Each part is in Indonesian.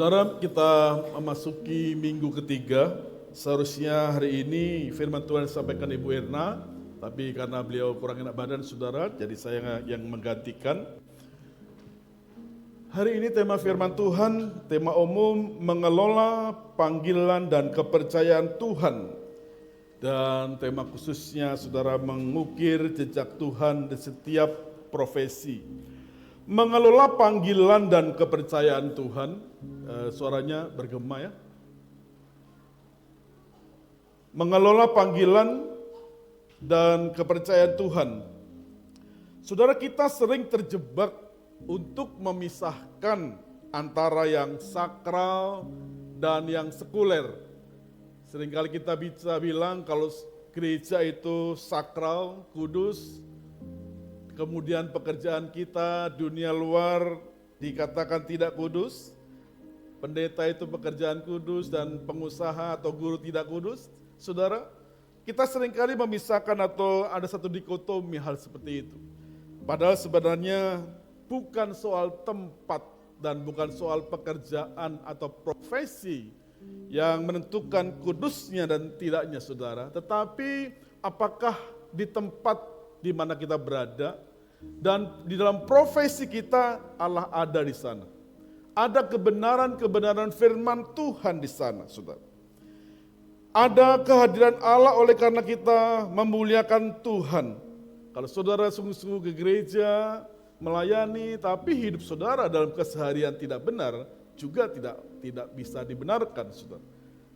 Saudara, kita memasuki minggu ketiga. Seharusnya hari ini firman Tuhan disampaikan Ibu Erna, tapi karena beliau kurang enak badan, saudara, jadi saya yang menggantikan. Hari ini tema firman Tuhan, tema umum, mengelola panggilan dan kepercayaan Tuhan. Dan tema khususnya, saudara, mengukir jejak Tuhan di setiap profesi. Mengelola panggilan dan kepercayaan Tuhan. Suaranya bergema ya. Mengelola panggilan dan kepercayaan Tuhan. Saudara, kita sering terjebak untuk memisahkan antara yang sakral dan yang sekuler. Seringkali kita bisa bilang kalau gereja itu sakral, kudus, kemudian pekerjaan kita, dunia luar dikatakan tidak kudus. Pendeta itu pekerjaan kudus dan pengusaha atau guru tidak kudus. Saudara, kita seringkali memisahkan atau ada satu dikotomi hal seperti itu. Padahal sebenarnya bukan soal tempat dan bukan soal pekerjaan atau profesi yang menentukan kudusnya dan tidaknya, saudara. Tetapi apakah di tempat di mana kita berada dan di dalam profesi kita Allah ada di sana. Ada kebenaran-kebenaran firman Tuhan di sana, saudara. Ada kehadiran Allah oleh karena kita memuliakan Tuhan. Kalau saudara sungguh-sungguh ke gereja, melayani, tapi hidup saudara dalam keseharian tidak benar, juga tidak bisa dibenarkan, saudara.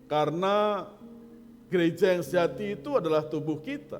Karena gereja yang sejati itu adalah tubuh kita.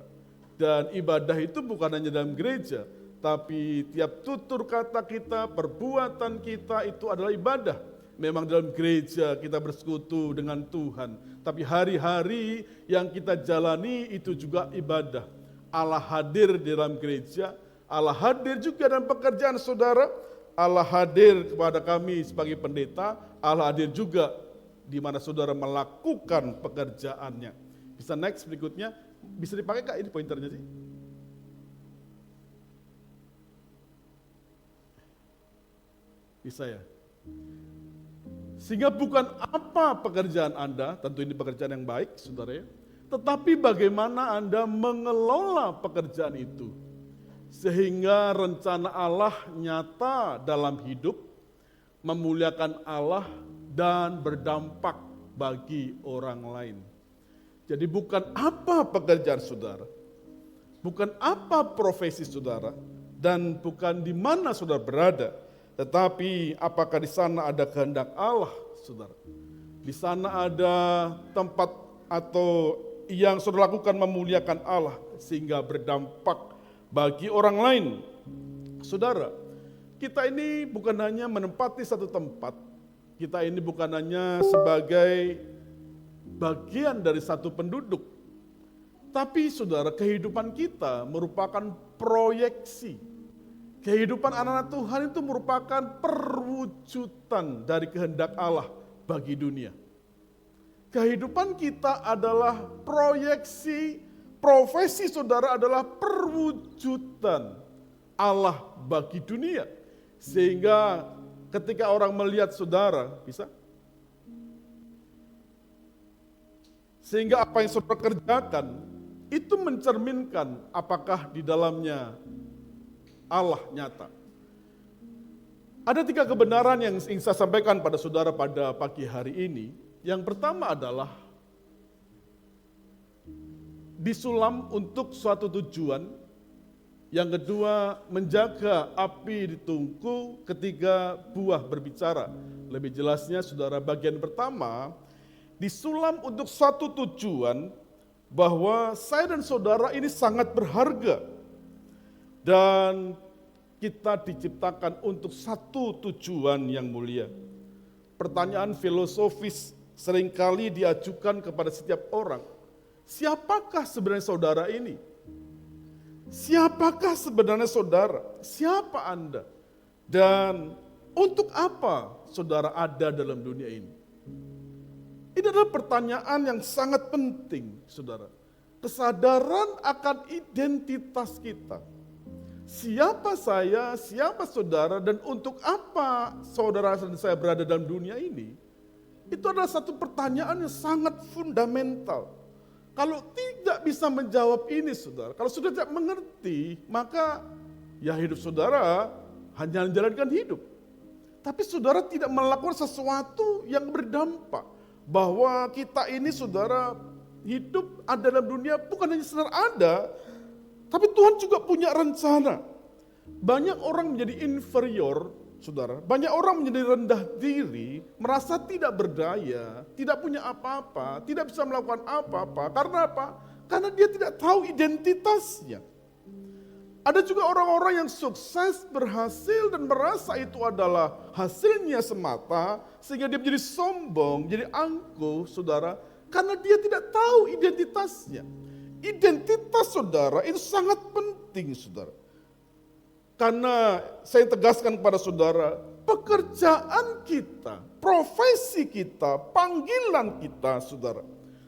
Dan ibadah itu bukan hanya dalam gereja, tapi tiap tutur kata kita, perbuatan kita itu adalah ibadah. Memang dalam gereja kita bersekutu dengan Tuhan, tapi hari-hari yang kita jalani itu juga ibadah. Allah hadir di dalam gereja, Allah hadir juga dalam pekerjaan saudara, Allah hadir kepada kami sebagai pendeta, Allah hadir juga di mana saudara melakukan pekerjaannya. Bisa next berikutnya, bisa dipakai Kak ini pointernya sih? Bisa ya? Sehingga bukan apa pekerjaan Anda, tentu ini pekerjaan yang baik saudara ya, tetapi bagaimana Anda mengelola pekerjaan itu. Sehingga rencana Allah nyata dalam hidup, memuliakan Allah dan berdampak bagi orang lain. Jadi bukan apa pekerjaan saudara, bukan apa profesi saudara, dan bukan di mana saudara berada, tetapi apakah di sana ada kehendak Allah, saudara? Di sana ada tempat atau yang saudara lakukan memuliakan Allah sehingga berdampak bagi orang lain. Saudara, kita ini bukan hanya menempati satu tempat, kita ini bukan hanya sebagai bagian dari satu penduduk, tapi saudara, kehidupan kita merupakan proyeksi. Kehidupan anak-anak Tuhan itu merupakan perwujudan dari kehendak Allah bagi dunia. Kehidupan kita adalah proyeksi, profesi saudara adalah perwujudan Allah bagi dunia. Sehingga ketika orang melihat saudara, bisa? Sehingga apa yang saudara kerjakan, itu mencerminkan apakah di dalamnya Allah nyata. Ada 3 kebenaran yang ingin saya sampaikan pada saudara pada pagi hari ini. Yang pertama adalah disulam untuk suatu tujuan. Yang kedua, menjaga api di tungku. Ketiga, buah berbicara. Lebih jelasnya saudara, bagian pertama disulam untuk satu tujuan, bahwa saya dan saudara ini sangat berharga. Dan kita diciptakan untuk satu tujuan yang mulia. Pertanyaan filosofis seringkali diajukan kepada setiap orang. Siapakah sebenarnya saudara ini? Siapakah sebenarnya saudara? Siapa Anda? Dan untuk apa saudara ada dalam dunia ini? Ini adalah pertanyaan yang sangat penting, saudara. Kesadaran akan identitas kita. siapa saya, siapa saudara, dan untuk apa saudara dan saya berada dalam dunia ini, itu adalah satu pertanyaan yang sangat fundamental. Kalau tidak bisa menjawab ini saudara, kalau sudah tidak mengerti, maka ya hidup saudara hanya menjalankan hidup. Tapi saudara tidak melakukan sesuatu yang berdampak. Bahwa kita ini saudara hidup ada dalam dunia bukan hanya sekedar ada, tapi Tuhan juga punya rencana. Banyak orang menjadi inferior, saudara. Banyak orang menjadi rendah diri, merasa tidak berdaya, tidak punya apa-apa, tidak bisa melakukan apa-apa. Karena apa? Karena dia tidak tahu identitasnya. Ada juga orang-orang yang sukses, berhasil dan merasa itu adalah hasilnya semata, sehingga dia menjadi sombong, jadi angkuh, saudara, karena dia tidak tahu identitasnya. Identitas saudara itu sangat penting, saudara. Karena saya tegaskan kepada saudara, pekerjaan kita, profesi kita, panggilan kita, saudara,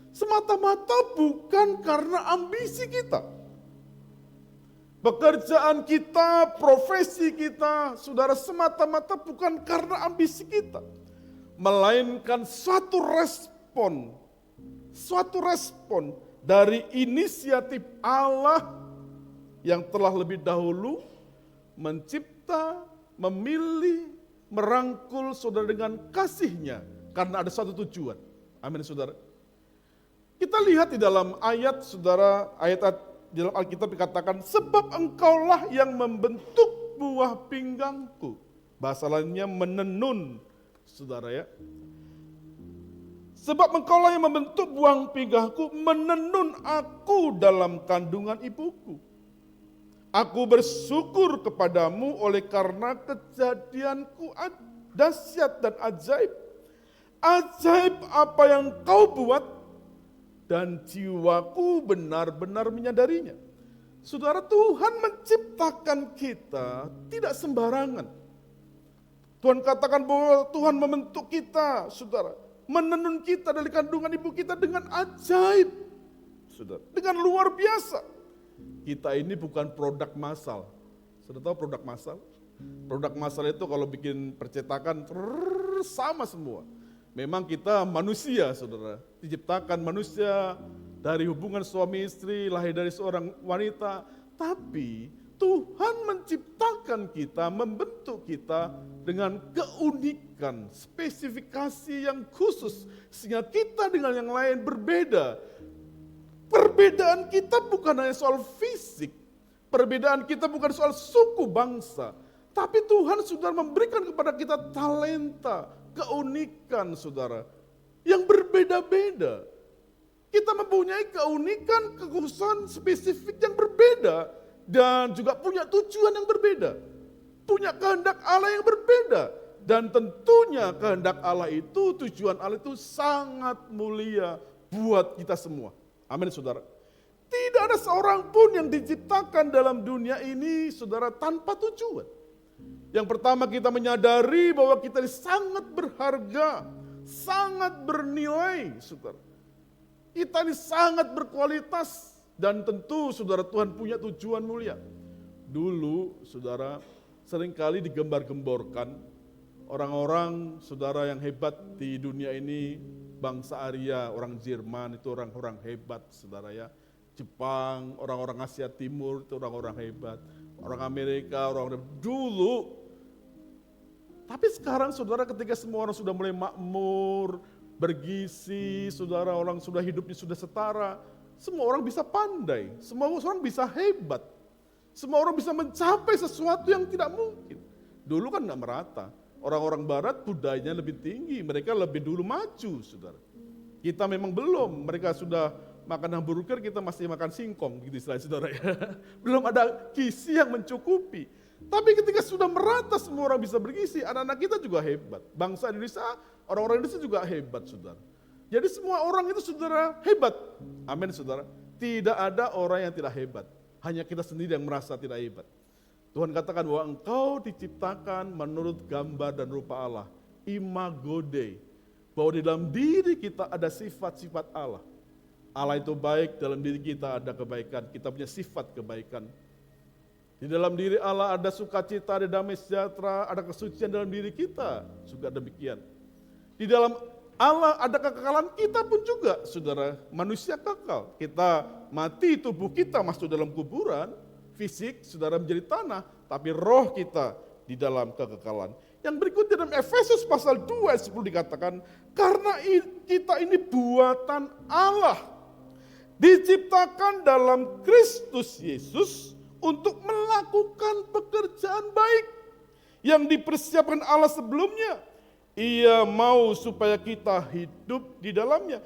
semata-mata bukan karena ambisi kita. Pekerjaan kita, profesi kita, saudara, semata-mata bukan karena ambisi kita. Melainkan suatu respon dari inisiatif Allah yang telah lebih dahulu mencipta, memilih, merangkul saudara dengan kasih-Nya karena ada satu tujuan. Amin saudara. Kita lihat di dalam ayat saudara, ayat di dalam Alkitab dikatakan, sebab engkaulah yang membentuk buah pinggangku. Bahasa lainnya menenun, saudara ya. Sebab engkaulah yang membentuk buah pinggangku, menenun aku dalam kandungan ibuku. Aku bersyukur kepadamu oleh karena kejadianku dahsyat dan ajaib. Ajaib apa yang kau buat, dan jiwaku benar-benar menyadarinya. Saudara, Tuhan menciptakan kita tidak sembarangan. Tuhan katakan bahwa Tuhan membentuk kita, saudara. Menenun kita dari kandungan ibu kita dengan ajaib. Saudara, dengan luar biasa. Kita ini bukan produk massal. Sudah tahu produk massal? Produk massal itu kalau bikin percetakan sama semua. Memang kita manusia, saudara, diciptakan manusia dari hubungan suami istri, lahir dari seorang wanita. Tapi Tuhan menciptakan kita, membentuk kita dengan keunikan, spesifikasi yang khusus. Sehingga kita dengan yang lain berbeda. Perbedaan kita bukan hanya soal fisik. Perbedaan kita bukan soal suku bangsa. Tapi Tuhan sudah memberikan kepada kita talenta, keunikan saudara, yang berbeda-beda. Kita mempunyai keunikan, kekhususan spesifik yang berbeda. Dan juga punya tujuan yang berbeda. Punya kehendak Allah yang berbeda. Dan tentunya kehendak Allah itu, tujuan Allah itu sangat mulia buat kita semua. Amin saudara. Tidak ada seorang pun yang diciptakan dalam dunia ini saudara tanpa tujuan. Yang pertama kita menyadari bahwa kita ini sangat berharga, sangat bernilai saudara. Kita ini sangat berkualitas dan tentu saudara Tuhan punya tujuan mulia. Dulu saudara seringkali digembar-gemborkan orang-orang saudara yang hebat di dunia ini, bangsa Arya, orang Jerman itu orang-orang hebat saudara ya. Jepang, orang-orang Asia Timur itu orang-orang hebat. Orang Amerika, orang dulu. Tapi sekarang saudara ketika semua orang sudah mulai makmur, bergizi, saudara orang sudah hidupnya sudah setara. Semua orang bisa pandai, semua orang bisa hebat. Semua orang bisa mencapai sesuatu yang tidak mungkin. Dulu kan tidak merata. Orang-orang barat budayanya lebih tinggi, mereka lebih dulu maju saudara. Kita memang belum, mereka sudah makan hamburger, kita masih makan singkong gitu istilahnya saudara ya. Belum ada gizi yang mencukupi. Tapi ketika sudah merata semua orang bisa bergizi, anak-anak kita juga hebat. Bangsa Indonesia, orang-orang Indonesia juga hebat saudara. Jadi semua orang itu saudara hebat. Amin saudara. Tidak ada orang yang tidak hebat. Hanya kita sendiri yang merasa tidak hebat. Tuhan katakan bahwa engkau diciptakan menurut gambar dan rupa Allah. Imago Dei. Bahwa di dalam diri kita ada sifat-sifat Allah. Allah itu baik, dalam diri kita ada kebaikan. Kita punya sifat kebaikan. Di dalam diri Allah ada sukacita, ada damai sejahtera, ada kesucian dalam diri kita. Juga demikian. Di dalam Allah ada kekekalan, kita pun juga, saudara, manusia kekal. Kita mati, tubuh kita masuk dalam kuburan, fisik, saudara, menjadi tanah, tapi roh kita di dalam kekekalan. Yang berikutnya dalam Efesus pasal 2 ayat 10 dikatakan, karena kita ini buatan Allah, diciptakan dalam Kristus Yesus untuk melakukan pekerjaan baik yang dipersiapkan Allah sebelumnya. Ia mau supaya kita hidup di dalamnya.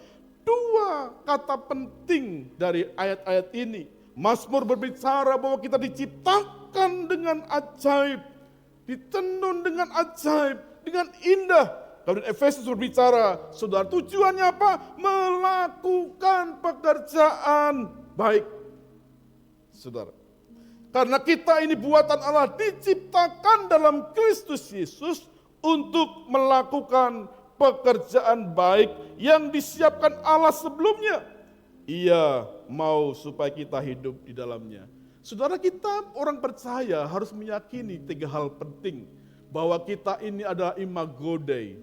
Dua kata penting dari ayat-ayat ini. Mazmur berbicara bahwa kita diciptakan dengan ajaib, ditenun dengan ajaib, dengan indah. Kemudian Efesus berbicara, saudara, tujuannya apa? Melakukan pekerjaan baik. Saudara, karena kita ini buatan Allah, diciptakan dalam Kristus Yesus untuk melakukan pekerjaan baik yang disiapkan Allah sebelumnya. Ia mau supaya kita hidup di dalamnya. Saudara, kita orang percaya harus meyakini tiga hal penting. Bahwa kita ini adalah imago Dei.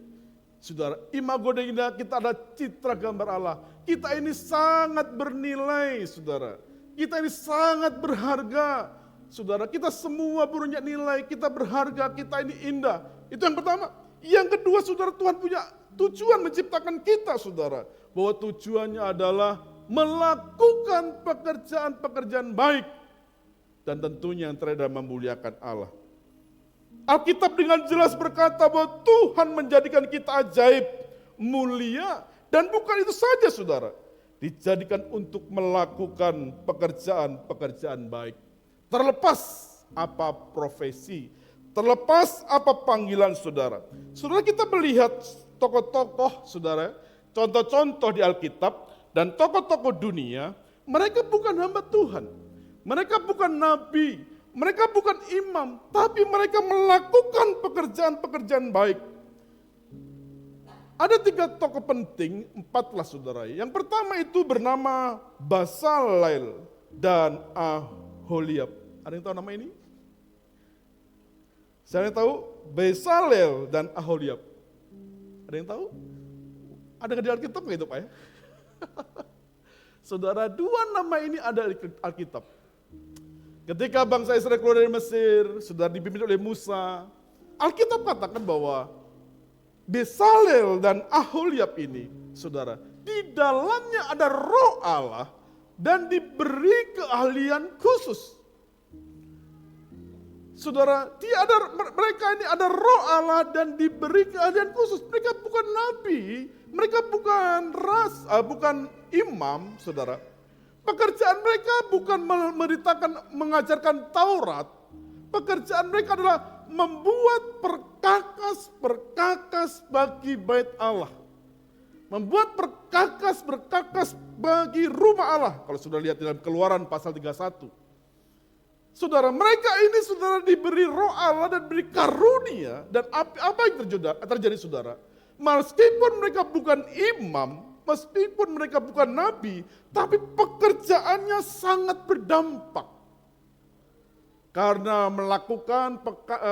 Saudara, imago Dei ini kita ada citra gambar Allah. Kita ini sangat bernilai, saudara. Kita ini sangat berharga. Saudara, kita semua punya nilai, kita berharga, kita ini indah. Itu yang pertama. Yang kedua, saudara, Tuhan punya tujuan menciptakan kita, saudara. Bahwa tujuannya adalah melakukan pekerjaan-pekerjaan baik. Dan tentunya yang terakhir memuliakan Allah. Alkitab dengan jelas berkata bahwa Tuhan menjadikan kita ajaib, mulia. Dan bukan itu saja, saudara. Dijadikan untuk melakukan pekerjaan-pekerjaan baik. Terlepas apa profesi, terlepas apa panggilan saudara. Saudara, kita melihat tokoh-tokoh, saudara, contoh-contoh di Alkitab dan tokoh-tokoh dunia, mereka bukan hamba Tuhan, mereka bukan nabi, mereka bukan imam, tapi mereka melakukan pekerjaan-pekerjaan baik. Ada tiga tokoh penting, empatlah saudara. Yang pertama itu bernama Bezalel dan Aholiab. Ada yang tahu nama ini? Saya tahu Bezalel dan Aholiab. Ada yang tahu? Ada di Alkitab nggak itu Pak ya? Saudara, dua nama ini ada di Alkitab. Ketika bangsa Israel keluar dari Mesir, saudara, dipimpin oleh Musa, Alkitab katakan bahwa Bezalel dan Aholiab ini, saudara, di dalamnya ada roh Allah dan diberi keahlian khusus. Saudara, mereka ini ada roh Allah dan diberi keahlian khusus. Mereka bukan nabi, mereka bukan imam, saudara. Pekerjaan mereka bukan mengajarkan Taurat. Pekerjaan mereka adalah membuat perkakas bagi bait Allah. Membuat perkakas bagi rumah Allah. Kalau sudah lihat dalam Keluaran pasal 31. Saudara, mereka ini saudara diberi roh Allah dan diberi karunia. Dan apa yang terjadi saudara? Meskipun mereka bukan imam, meskipun mereka bukan nabi, tapi pekerjaannya sangat berdampak. Karena melakukan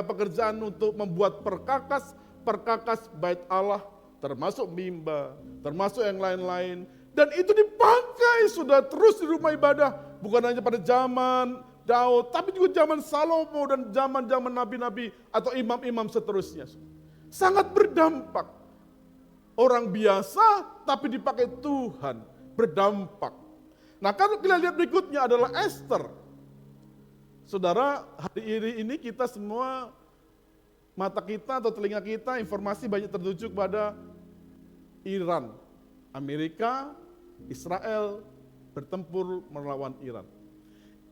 pekerjaan untuk membuat perkakas bait Allah, termasuk mimbar, termasuk yang lain-lain. Dan itu dipakai sudah terus di rumah ibadah. Bukan hanya pada zaman Daud, tapi juga zaman Salomo dan zaman-zaman nabi-nabi atau imam-imam seterusnya. Sangat berdampak. Orang biasa tapi dipakai Tuhan, berdampak. Nah, kalau kita lihat berikutnya adalah Esther. Saudara, hari ini kita semua, mata kita atau telinga kita, informasi banyak tertuju kepada Iran. Amerika, Israel bertempur melawan Iran.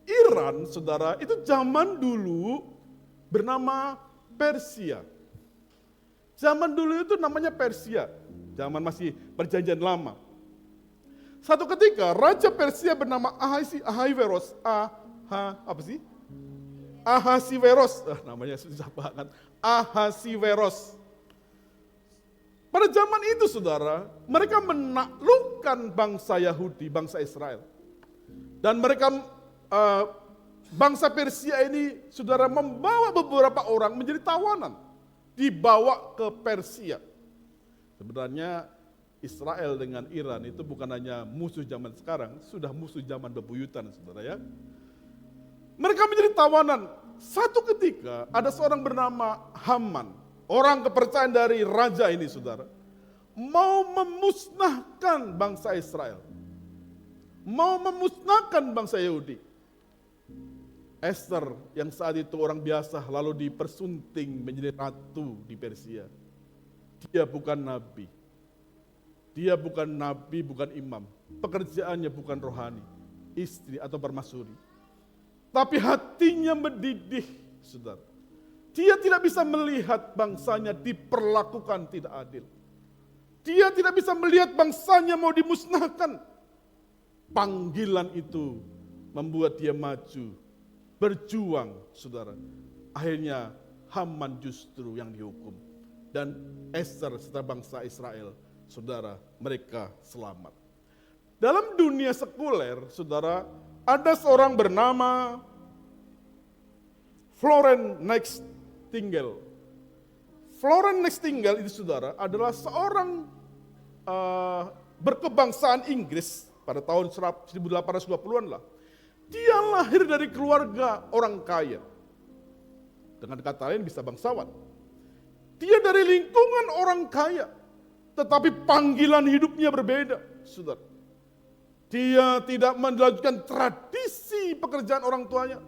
Iran, saudara, itu zaman dulu bernama Persia. Zaman dulu itu namanya Persia, zaman masih perjanjian lama. Satu ketika Raja Persia bernama Ahasiweros, namanya susah banget, Ahasiweros. Pada zaman itu saudara, mereka menaklukkan bangsa Yahudi, bangsa Israel. Dan mereka bangsa Persia ini, saudara, membawa beberapa orang menjadi tawanan. Dibawa ke Persia. Sebenarnya Israel dengan Iran itu bukan hanya musuh zaman sekarang, sudah musuh zaman bebuyutan, saudara ya. Mereka menjadi tawanan. Satu ketika ada seorang bernama Haman, orang kepercayaan dari raja ini, saudara, mau memusnahkan bangsa Israel, mau memusnahkan bangsa Yahudi. Esther yang saat itu orang biasa lalu dipersunting menjadi ratu di Persia. Dia bukan nabi. Dia bukan nabi, bukan imam. Pekerjaannya bukan rohani, istri atau permaisuri. Tapi hatinya mendidih, saudara. Dia tidak bisa melihat bangsanya diperlakukan tidak adil. Dia tidak bisa melihat bangsanya mau dimusnahkan. Panggilan itu membuat dia maju, berjuang, saudara. Akhirnya Haman justru yang dihukum. Dan Esther serta bangsa Israel, saudara, mereka selamat. Dalam dunia sekuler, saudara, ada seorang bernama Florence Nightingale. Florence Nightingale itu, saudara, adalah seorang berkebangsaan Inggris pada tahun 1820-an lah. Dia lahir dari keluarga orang kaya. Dengan kata lain bisa bangsawan. Dia dari lingkungan orang kaya. Tetapi panggilan hidupnya berbeda, saudara. Dia tidak melanjutkan tradisi pekerjaan orang tuanya.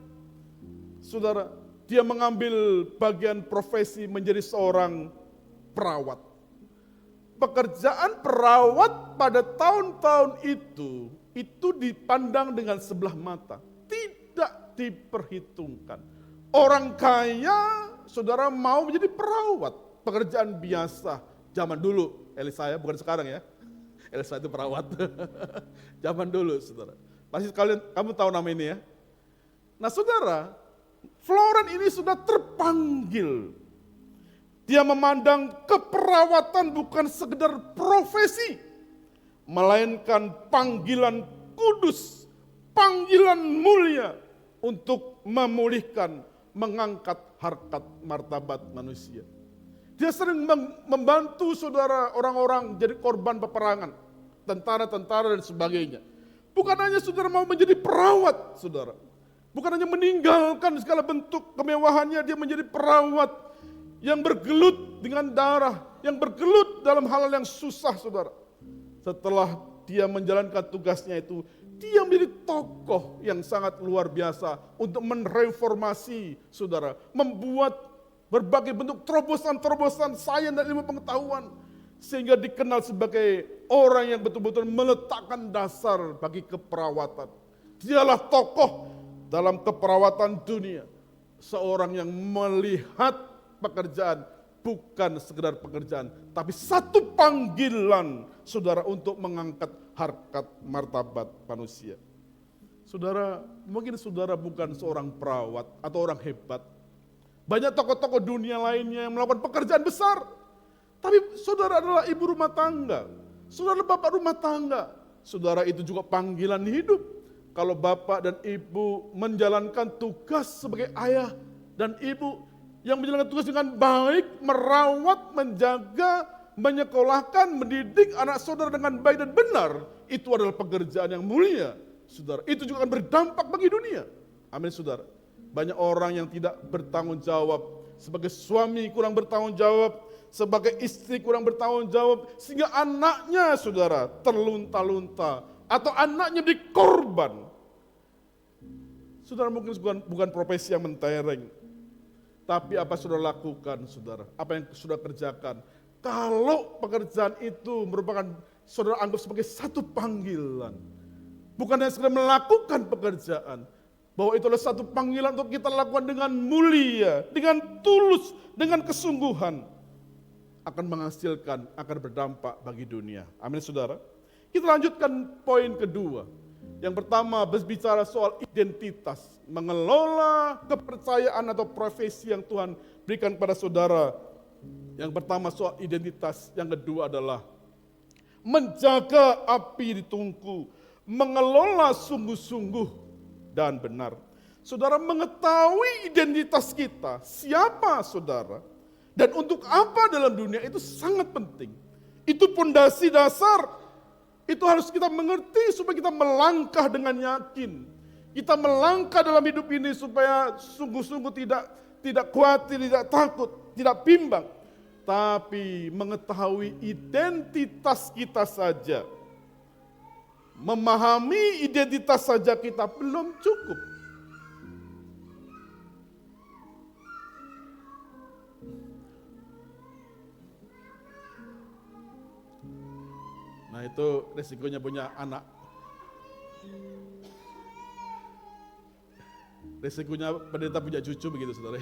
Saudara, dia mengambil bagian profesi menjadi seorang perawat. Pekerjaan perawat pada tahun-tahun itu dipandang dengan sebelah mata, tidak diperhitungkan. Orang kaya, saudara, mau menjadi perawat, pekerjaan biasa zaman dulu. Elisa ya, bukan sekarang ya. Elisa itu perawat. Zaman dulu, saudara. Pasti kamu tahu nama ini ya. Nah, saudara, Florence ini sudah terpanggil. Dia memandang keperawatan bukan sekedar profesi, melainkan panggilan kudus, panggilan mulia untuk memulihkan, mengangkat harkat martabat manusia. Dia sering membantu saudara orang-orang jadi korban peperangan, tentara-tentara dan sebagainya. Bukan hanya saudara mau menjadi perawat, saudara. Bukan hanya meninggalkan segala bentuk kemewahannya, dia menjadi perawat yang bergelut dengan darah, yang bergelut dalam hal-hal yang susah, saudara. Setelah dia menjalankan tugasnya itu, dia menjadi tokoh yang sangat luar biasa untuk mereformasi, saudara. Membuat berbagai bentuk terobosan-terobosan sains dan ilmu pengetahuan. Sehingga dikenal sebagai orang yang betul-betul meletakkan dasar bagi keperawatan. Dialah tokoh dalam keperawatan dunia. Seorang yang melihat pekerjaan bukan sekedar pekerjaan, tapi satu panggilan, saudara, untuk mengangkat harkat martabat manusia. Saudara, mungkin saudara bukan seorang perawat atau orang hebat. Banyak tokoh-tokoh dunia lainnya yang melakukan pekerjaan besar. Tapi saudara adalah ibu rumah tangga. Saudara bapak rumah tangga. Saudara itu juga panggilan hidup. Kalau bapak dan ibu menjalankan tugas sebagai ayah dan ibu, yang menjalankan tugas dengan baik, merawat, menjaga, menyekolahkan, mendidik anak saudara dengan baik dan benar, itu adalah pekerjaan yang mulia, saudara. Itu juga akan berdampak bagi dunia. Amin, saudara. Banyak orang yang tidak bertanggung jawab, sebagai suami kurang bertanggung jawab, sebagai istri kurang bertanggung jawab, sehingga anaknya, saudara, terlunta-lunta, atau anaknya dikorban. Saudara, mungkin bukan profesi yang mentereng, tapi apa saudara lakukan, saudara? Apa yang saudara kerjakan? Kalau pekerjaan itu merupakan saudara anggap sebagai satu panggilan, bukan hanya sekedar melakukan pekerjaan, bahwa itu adalah satu panggilan untuk kita lakukan dengan mulia, dengan tulus, dengan kesungguhan, akan menghasilkan, akan berdampak bagi dunia. Amin, saudara. Kita lanjutkan poin kedua. Yang pertama berbicara soal identitas, mengelola kepercayaan atau profesi yang Tuhan berikan pada saudara. Yang pertama soal identitas, yang kedua adalah menjaga api di tungku, mengelola sungguh-sungguh dan benar. saudara mengetahui identitas kita, siapa saudara, dan untuk apa dalam dunia itu sangat penting. Itu pondasi dasar, itu harus kita mengerti supaya kita melangkah dengan yakin. Kita melangkah dalam hidup ini supaya sungguh-sungguh tidak khawatir, tidak takut, tidak bimbang. Tapi mengetahui identitas kita saja, memahami identitas saja kita belum cukup. Nah itu resikonya punya anak. Resikonya pendeta punya cucu begitu saudara.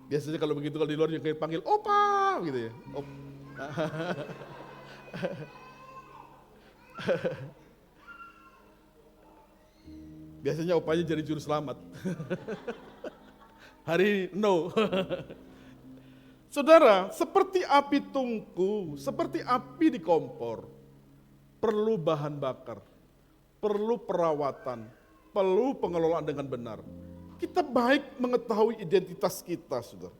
Biasanya kalau begitu kalau di luar yang panggil opa gitu ya. Biasanya opanya jadi juru selamat. Hari no. Saudara, seperti api tungku, seperti api di kompor, perlu bahan bakar, perlu perawatan, perlu pengelolaan dengan benar. Kita baik mengetahui identitas kita, saudara.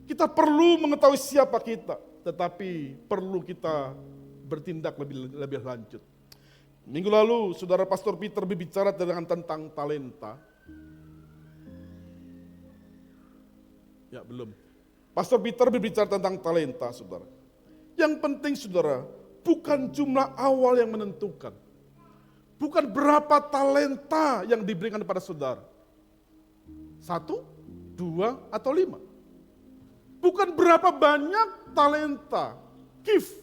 Kita perlu mengetahui siapa kita, tetapi perlu kita bertindak lebih lanjut. Minggu lalu, saudara Pastor Peter berbicara tentang talenta. Ya, belum. Pastor Peter berbicara tentang talenta, saudara. Yang penting, saudara, bukan jumlah awal yang menentukan. Bukan berapa talenta yang diberikan kepada saudara. 1, 2, atau 5. Bukan berapa banyak talenta, gift.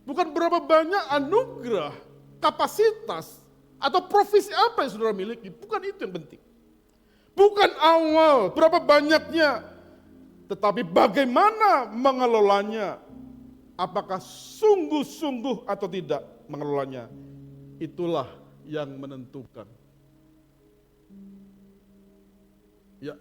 Bukan berapa banyak anugerah, kapasitas, atau profesi apa yang saudara miliki. Bukan itu yang penting. Bukan awal, berapa banyaknya. Tetapi bagaimana mengelolanya. Apakah sungguh-sungguh atau tidak mengelolanya. Itulah yang menentukan. Ya,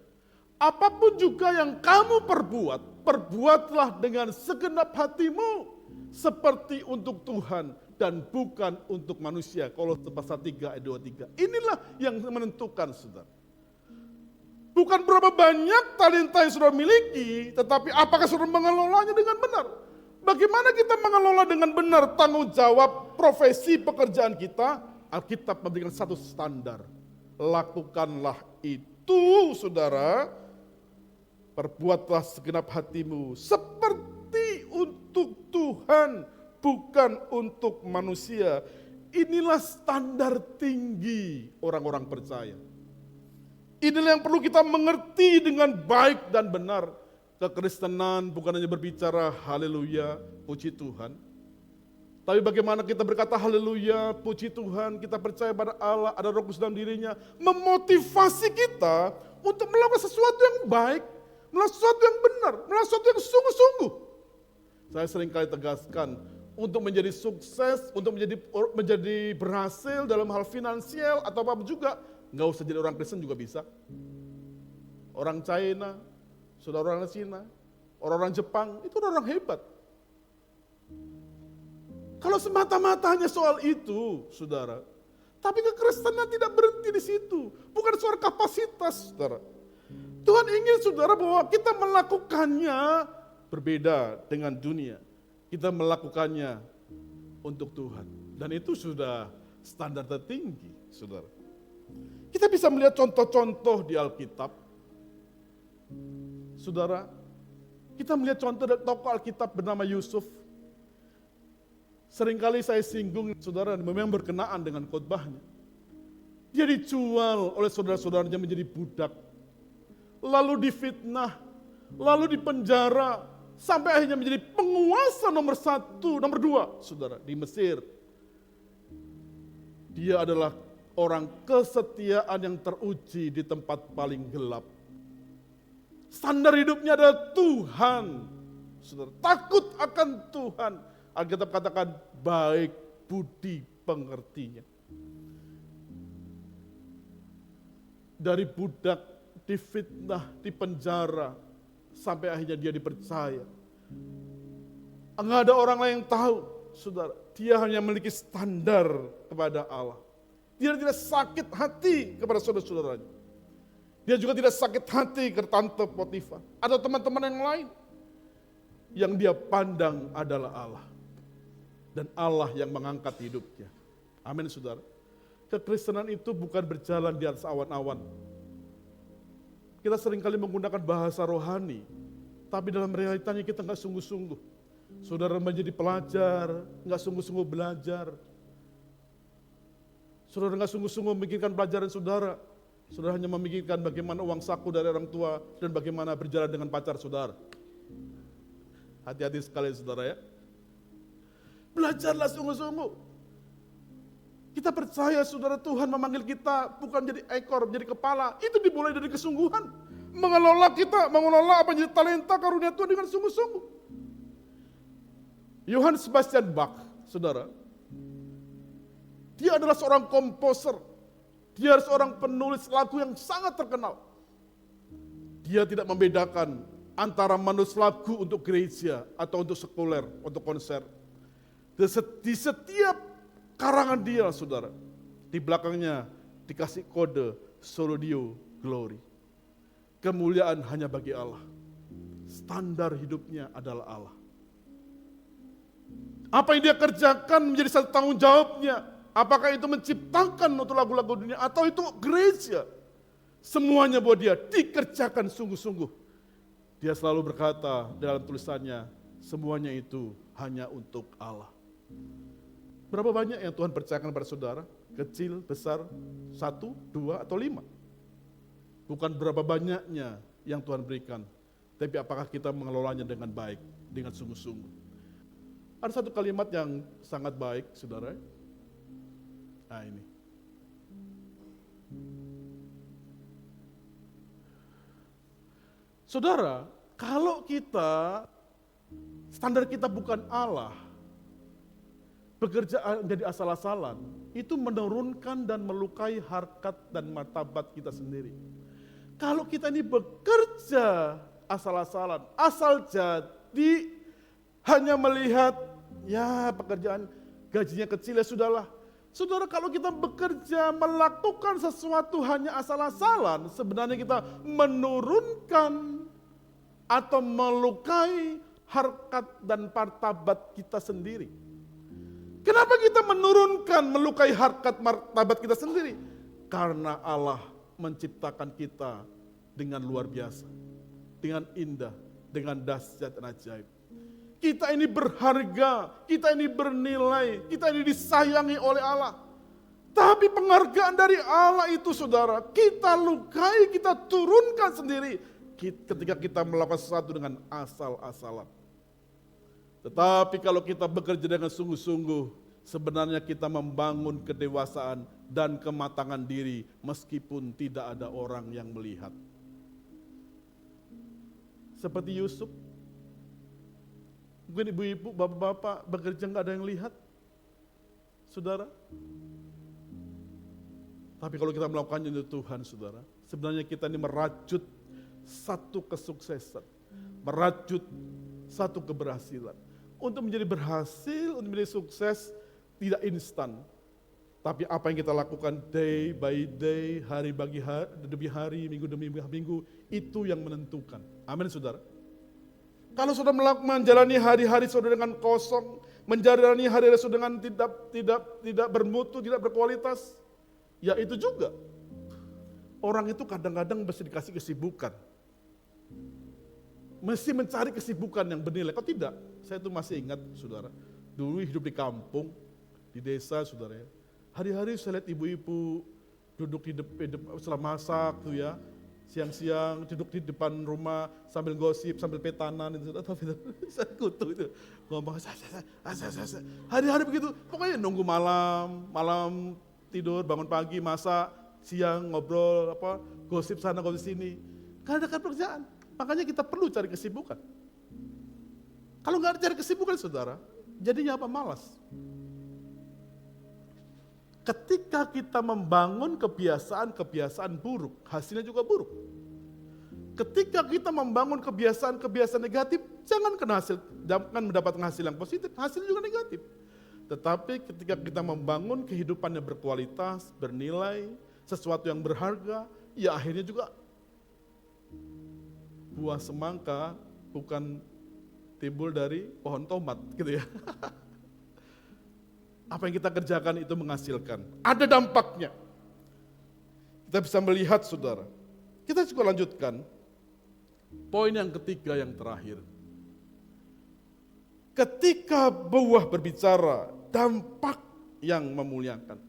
apapun juga yang kamu perbuat, perbuatlah dengan segenap hatimu seperti untuk Tuhan dan bukan untuk manusia. Kolose pasal 3 ayat 23. Inilah yang menentukan, saudara. Bukan berapa banyak talenta yang saudara miliki, tetapi apakah saudara mengelolanya dengan benar. Bagaimana kita mengelola dengan benar tanggung jawab profesi pekerjaan kita? Alkitab memberikan satu standar. Lakukanlah itu, saudara. Perbuatlah segenap hatimu seperti untuk Tuhan, bukan untuk manusia. Inilah standar tinggi orang-orang percaya. Inilah yang perlu kita mengerti dengan baik dan benar. Kekristenan bukan hanya berbicara haleluya, puji Tuhan. Tapi bagaimana kita berkata haleluya, puji Tuhan, kita percaya pada Allah, ada Roh Kudus dalam dirinya, memotivasi kita untuk melakukan sesuatu yang baik, melakukan sesuatu yang benar, melakukan sesuatu yang sungguh-sungguh. Saya sering kali tegaskan, untuk menjadi sukses, untuk menjadi berhasil dalam hal finansial atau apa juga, nggak usah jadi orang Kristen juga bisa. Orang China, saudara orang Cina, orang-orang Jepang, itu orang hebat. Kalau semata-mata hanya soal itu, saudara. Tapi kekristenan tidak berhenti di situ. Bukan soal kapasitas, saudara. Tuhan ingin saudara bahwa kita melakukannya berbeda dengan dunia. Kita melakukannya untuk Tuhan. Dan itu sudah standar tertinggi, saudara. Kita bisa melihat contoh-contoh di Alkitab. Saudara, kita melihat contoh dari tokoh Alkitab bernama Yusuf. Seringkali saya singgung, saudara, memang berkenaan dengan khotbahnya. Dia dijual oleh saudara-saudaranya menjadi budak. Lalu difitnah, lalu dipenjara, sampai akhirnya menjadi penguasa nomor 1, nomor 2, saudara, di Mesir. Dia adalah orang kesetiaan yang teruji di tempat paling gelap. Standar hidupnya adalah Tuhan. Saudara, takut akan Tuhan. Alkitab katakan baik budi pengertinya. Dari budak, difitnah, dipenjara, sampai akhirnya dia dipercaya. Enggak ada orang lain yang tahu. saudara, dia hanya memiliki standar kepada Allah. Dia tidak sakit hati kepada saudara-saudaranya. Dia juga tidak sakit hati ke tante Potifar atau teman-teman yang lain. Yang dia pandang adalah Allah. Dan Allah yang mengangkat hidupnya. Amin saudara. Kekristenan itu bukan berjalan di atas awan-awan. Kita seringkali menggunakan bahasa rohani, tapi dalam realitanya kita nggak sungguh-sungguh. Saudara menjadi pelajar, nggak sungguh-sungguh belajar. Saudara nggak sungguh-sungguh memikirkan pelajaran saudara. Saudara hanya memikirkan bagaimana uang saku dari orang tua dan bagaimana berjalan dengan pacar saudara. Hati-hati sekali saudara ya. Belajarlah sungguh-sungguh. Kita percaya saudara, Tuhan memanggil kita bukan jadi ekor, menjadi kepala. Itu dimulai dari kesungguhan. Mengelola apa yang jadi talenta karunia Tuhan dengan sungguh-sungguh. Johann Sebastian Bach, saudara, dia adalah seorang komposer. Dia adalah seorang penulis lagu yang sangat terkenal. Dia tidak membedakan antara menulis lagu untuk gereja atau untuk sekuler, untuk konser. Di setiap karangan dia, saudara, di belakangnya dikasih kode Solo Deo Glory. Kemuliaan hanya bagi Allah. Standar hidupnya adalah Allah. Apa yang dia kerjakan menjadi satu tanggung jawabnya. Apakah itu menciptakan untuk lagu-lagu dunia atau itu gereja. Semuanya buat dia dikerjakan sungguh-sungguh. Dia selalu berkata dalam tulisannya, semuanya itu hanya untuk Allah. Berapa banyak yang Tuhan percayakan pada saudara? Kecil, besar, 1, 2, atau 5? Bukan berapa banyaknya yang Tuhan berikan, tapi apakah kita mengelolanya dengan baik, dengan sungguh-sungguh. Ada satu kalimat yang sangat baik, saudara. Nah ini. Saudara, kalau kita, standar kita bukan Allah, bekerja menjadi asal-asalan, itu menurunkan dan melukai harkat dan martabat kita sendiri. Kalau kita ini bekerja asal-asalan, asal jadi, hanya melihat, ya pekerjaan gajinya kecil ya sudahlah. Saudara, kalau kita bekerja melakukan sesuatu hanya asal-asalan, sebenarnya kita menurunkan atau melukai harkat dan martabat kita sendiri. Kenapa kita menurunkan, melukai harkat martabat kita sendiri? Karena Allah menciptakan kita dengan luar biasa, dengan indah, dengan dahsyat dan ajaib. Kita ini berharga, kita ini bernilai, kita ini disayangi oleh Allah. Tapi penghargaan dari Allah itu saudara, kita lukai, kita turunkan sendiri ketika kita melakukan sesuatu dengan asal-asalan. Tetapi kalau kita bekerja dengan sungguh-sungguh, sebenarnya kita membangun kedewasaan dan kematangan diri meskipun tidak ada orang yang melihat. Seperti Yusuf, mungkin ibu-ibu, bapak-bapak bekerja nggak ada yang lihat, saudara. Tapi kalau kita melakukannya untuk Tuhan, saudara, sebenarnya kita ini merajut satu kesuksesan, merajut satu keberhasilan. Untuk menjadi berhasil, untuk menjadi sukses, tidak instan. Tapi apa yang kita lakukan day by day, hari demi hari, minggu demi minggu, itu yang menentukan. Amin saudara. Kalau sudah menjalani hari-hari saudara dengan kosong, menjalani hari-hari saudara dengan tidak bermutu, tidak berkualitas, ya itu juga. Orang itu kadang-kadang mesti dikasih kesibukan. Mesti mencari kesibukan yang bernilai. Kok tidak? Saya tuh masih ingat, saudara. Dulu hidup di kampung, di desa, saudara ya. Hari-hari saya lihat ibu-ibu duduk di depan, setelah masak tuh ya. Siang-siang duduk di depan rumah sambil gosip, sambil petanan. Itu, saya kutu itu. Ngomong, hari-hari begitu. Pokoknya nunggu malam tidur, bangun pagi, masak, siang ngobrol, gosip sana, gosip sini. Karena ada pekerjaan. Makanya kita perlu cari kesibukan. Kalau nggak cari kesibukan saudara, jadinya apa? Malas. Ketika kita membangun kebiasaan buruk, hasilnya juga buruk. Ketika kita membangun kebiasaan negatif, jangan mendapatkan hasil yang positif, hasilnya juga negatif. Tetapi ketika kita membangun kehidupan yang berkualitas, bernilai, sesuatu yang berharga, ya akhirnya juga buah semangka bukan timbul dari pohon tomat gitu ya. Apa yang kita kerjakan itu menghasilkan. Ada dampaknya. Kita bisa melihat saudara. Kita juga lanjutkan. Poin yang ketiga yang terakhir. Ketika buah berbicara, dampak yang memuliakan.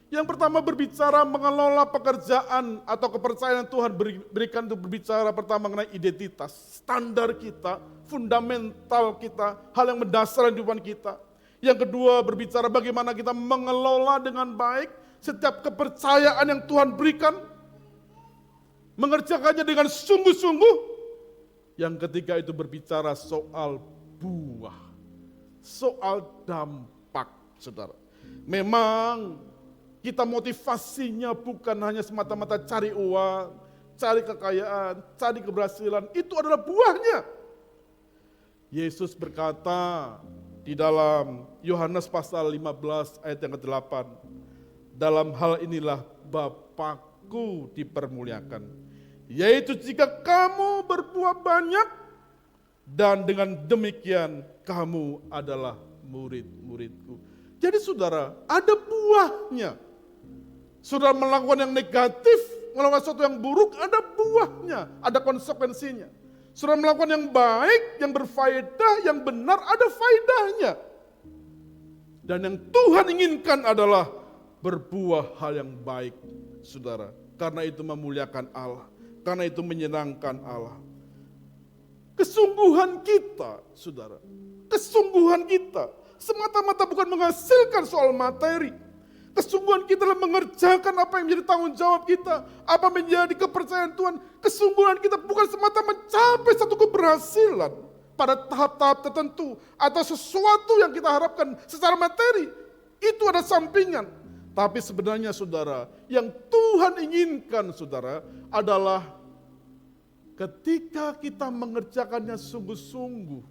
Yang pertama berbicara mengelola pekerjaan atau kepercayaan yang Tuhan berikan untuk berbicara pertama mengenai identitas, standar kita, fundamental kita, hal yang mendasar kehidupan kita. Yang kedua berbicara bagaimana kita mengelola dengan baik setiap kepercayaan yang Tuhan berikan, mengerjakannya dengan sungguh-sungguh. Yang ketiga itu berbicara soal buah, soal dampak, saudara. Memang kita motivasinya bukan hanya semata-mata cari uang, cari kekayaan, cari keberhasilan, itu adalah buahnya. Yesus berkata di dalam Yohanes pasal 15 ayat yang ke-8, dalam hal inilah Bapa-Ku dipermuliakan, yaitu jika kamu berbuah banyak, dan dengan demikian kamu adalah murid-murid-Ku. Jadi saudara, ada buahnya. Saudara melakukan yang negatif, melakukan sesuatu yang buruk, ada buahnya, ada konsekuensinya. Saudara melakukan yang baik, yang berfaedah, yang benar, ada faedahnya. Dan yang Tuhan inginkan adalah berbuah hal yang baik, saudara. Karena itu memuliakan Allah, karena itu menyenangkan Allah. Kesungguhan kita, saudara, kesungguhan kita semata-mata bukan menghasilkan soal materi. Kesungguhan kita adalah mengerjakan apa yang menjadi tanggung jawab kita, apa menjadi kepercayaan Tuhan. Kesungguhan kita bukan semata mencapai satu keberhasilan pada tahap-tahap tertentu atau sesuatu yang kita harapkan secara materi. Itu ada sampingan. Tapi sebenarnya saudara, yang Tuhan inginkan saudara adalah ketika kita mengerjakannya sungguh-sungguh,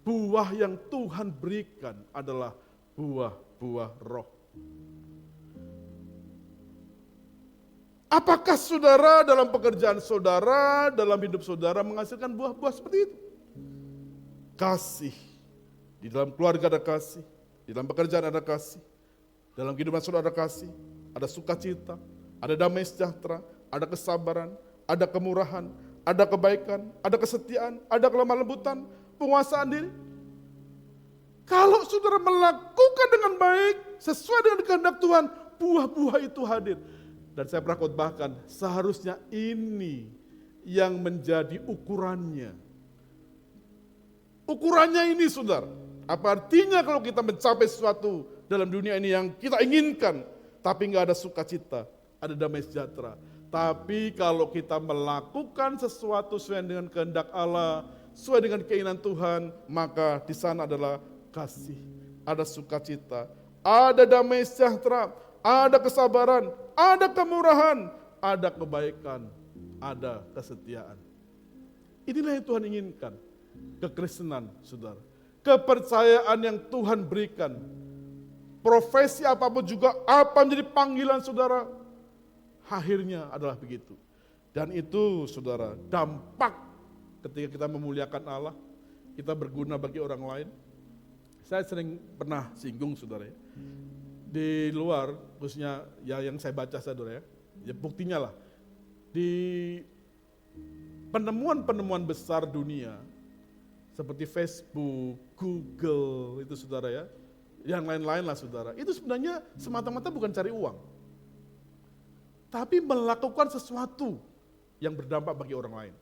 buah yang Tuhan berikan adalah buah-buah roh. Apakah saudara dalam pekerjaan saudara, dalam hidup saudara menghasilkan buah-buah seperti itu? Kasih. Di dalam keluarga ada kasih, di dalam pekerjaan ada kasih, dalam kehidupan saudara ada kasih, ada sukacita, ada damai sejahtera, ada kesabaran, ada kemurahan, ada kebaikan, ada kesetiaan, ada kelemah lembutan, penguasaan diri. Kalau saudara melakukan dengan baik, sesuai dengan kehendak Tuhan, buah-buah itu hadir. Dan saya pernah khotbahkan, seharusnya ini yang menjadi ukurannya. Ukurannya ini saudara. Apa artinya kalau kita mencapai sesuatu dalam dunia ini yang kita inginkan, tapi nggak ada sukacita, ada damai sejahtera. Tapi kalau kita melakukan sesuatu sesuai dengan kehendak Allah, sesuai dengan keinginan Tuhan, maka di sana adalah kasih, ada sukacita, ada damai sejahtera, ada kesabaran, ada kemurahan, ada kebaikan, ada kesetiaan. Inilah yang Tuhan inginkan. Kekristenan, saudara. Kepercayaan yang Tuhan berikan. Profesi apapun juga, apa menjadi panggilan saudara, akhirnya adalah begitu. Dan itu saudara, dampak ketika kita memuliakan Allah, kita berguna bagi orang lain. Saya sering pernah singgung saudara ya. Di luar, khususnya ya yang saya baca saudara ya buktinya lah. Di penemuan-penemuan besar dunia, seperti Facebook, Google, itu saudara ya, yang lain-lain lah saudara, itu sebenarnya semata-mata bukan cari uang. Tapi melakukan sesuatu yang berdampak bagi orang lain.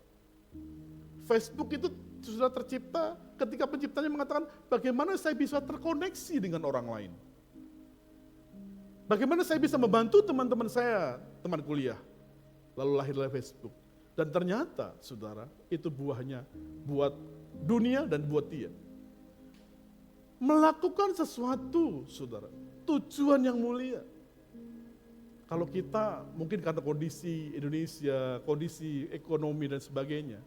Facebook itu sudah tercipta ketika penciptanya mengatakan bagaimana saya bisa terkoneksi dengan orang lain. Bagaimana saya bisa membantu teman-teman saya, teman kuliah. Lalu lahirlah Facebook. Dan ternyata saudara, itu buahnya buat dunia dan buat dia. Melakukan sesuatu saudara, tujuan yang mulia. Kalau kita mungkin karena kondisi Indonesia, kondisi ekonomi dan sebagainya,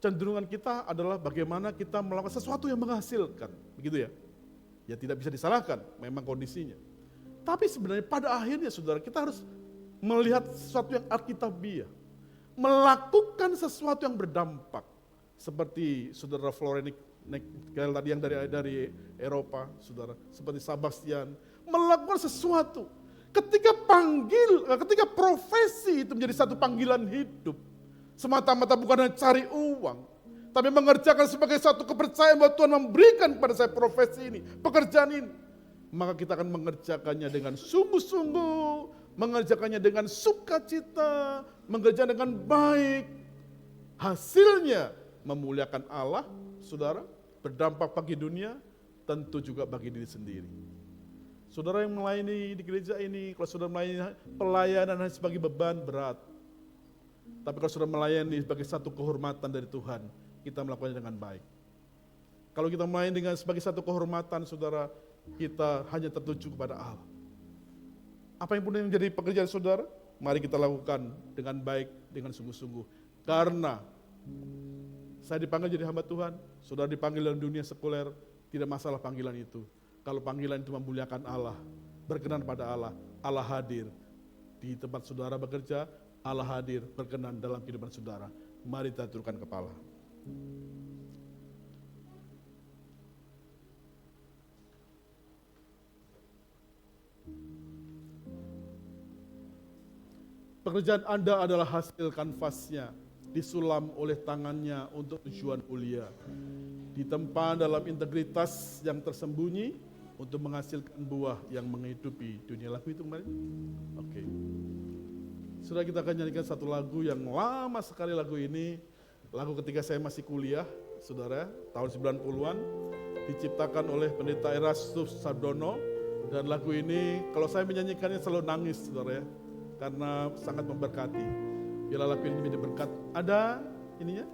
cenderungan kita adalah bagaimana kita melakukan sesuatu yang menghasilkan, begitu ya. Ya tidak bisa disalahkan, memang kondisinya. Tapi sebenarnya pada akhirnya saudara, kita harus melihat sesuatu yang alkitabiah. Melakukan sesuatu yang berdampak. Seperti saudara Florenik tadi yang dari Eropa, saudara. Seperti Sebastian. Melakukan sesuatu. Ketika profesi itu menjadi satu panggilan hidup. Semata-mata bukan hanya cari uang. Tapi mengerjakan sebagai satu kepercayaan bahwa Tuhan memberikan kepada saya profesi ini, pekerjaan ini. Maka kita akan mengerjakannya dengan sungguh-sungguh, mengerjakannya dengan sukacita, mengerjakan dengan baik. Hasilnya memuliakan Allah, saudara, berdampak bagi dunia, tentu juga bagi diri sendiri. Saudara yang melayani di gereja ini, kalau saudara melayani pelayanan hanya sebagai beban, berat. Tapi kalau saudara melayani sebagai satu kehormatan dari Tuhan, kita melakukannya dengan baik. Kalau kita melayani dengan sebagai satu kehormatan, saudara, kita hanya tertuju kepada Allah. Apa yang pun yang menjadi pekerjaan saudara, mari kita lakukan dengan baik, dengan sungguh-sungguh. Karena saya dipanggil jadi hamba Tuhan, saudara dipanggil dalam dunia sekuler, tidak masalah panggilan itu. Kalau panggilan itu memuliakan Allah, berkenan pada Allah, Allah hadir di tempat saudara bekerja, Allah hadir berkenan dalam kehidupan saudara. Mari kita tundukkan kepala. Pekerjaan Anda adalah hasil kanvasnya, disulam oleh tangannya untuk tujuan mulia. Ditempa dalam integritas yang tersembunyi untuk menghasilkan buah yang menghidupi dunia. Lagu itu kemarin? Oke. Sudah kita akan nyanyikan satu lagu yang lama sekali lagu ini. Lagu ketika saya masih kuliah, saudara, tahun 90-an. Diciptakan oleh pendeta Erastus Sardono. Dan lagu ini, kalau saya menyanyikannya selalu nangis, saudara ya. Karena sangat memberkati. Bila lagu ini menjadi berkat. Ada ininya?